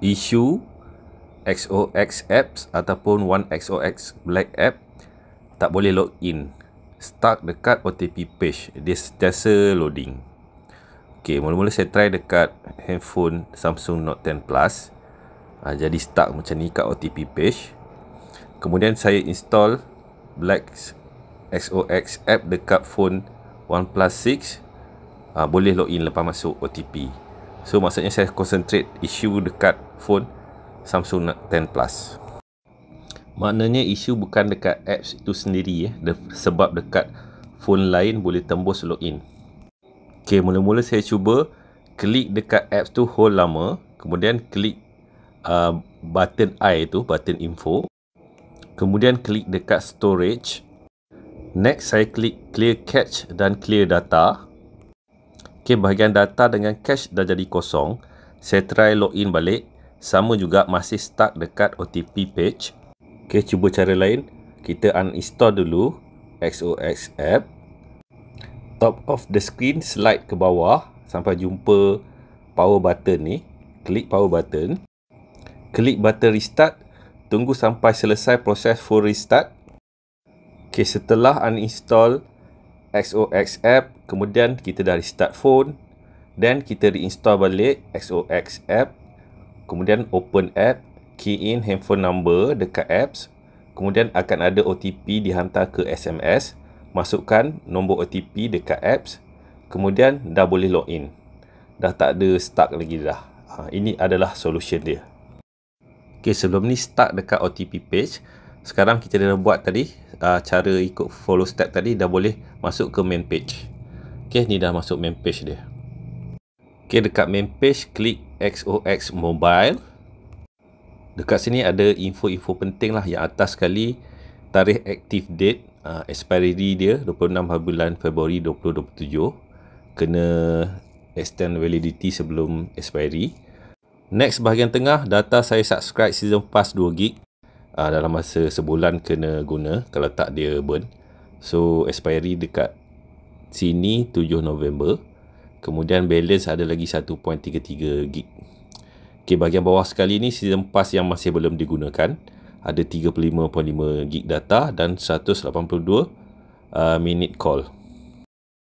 issue XOX apps ataupun OneXOX Black app tak boleh login, stuck dekat OTP page, dia sentiasa loading. Ok, mula-mula saya try dekat handphone Samsung Note 10 Plus, jadi stuck macam ni kat OTP page. Kemudian saya install Black XOX app dekat phone OnePlus 6, boleh login lepas masuk OTP. So maksudnya saya concentrate issue dekat phone Samsung Note 10 Plus. Maknanya isu bukan dekat apps itu sendiri, sebab dekat phone lain boleh tembus login. Ok, mula-mula saya cuba klik dekat apps tu hold lama, kemudian klik button I tu, button info, kemudian klik dekat storage. Next saya klik clear cache dan clear data. Ok, bahagian data dengan cache dah jadi kosong. Saya try login balik, sama juga masih stuck dekat OTP page. Ok, cuba cara lain. Kita uninstall dulu XOX app. Top of the screen, slide ke bawah sampai jumpa power button ni. Klik power button. Klik button restart. Tunggu sampai selesai proses full restart. Ok, setelah uninstall XOX app, kemudian kita dah restart phone, dan kita reinstall balik XOX app. Kemudian open app, key in handphone number dekat apps, kemudian akan ada OTP dihantar ke SMS. Masukkan nombor OTP dekat apps, kemudian dah boleh login. Dah tak ada stuck lagi dah. Ini adalah solution dia. Ok, sebelum ni stuck dekat OTP page. Sekarang kita dah buat tadi, cara ikut follow step tadi, dah boleh masuk ke main page. Ok, ni dah masuk main page dia. Ok, dekat main page, klik XOX Mobile. Dekat sini ada info-info penting lah. Yang atas sekali, tarikh active date, expiry dia 26 bulan Februari 2027. Kena extend validity sebelum expiry. Next, bahagian tengah, data saya subscribe season pass 2GB. Dalam masa sebulan kena guna, kalau tak dia burn. So expiry dekat sini 7 November. Kemudian balance ada lagi 1.33GB. Ok, bahagian bawah sekali ni season pass yang masih belum digunakan. Ada 35.5GB data dan 182 minute call.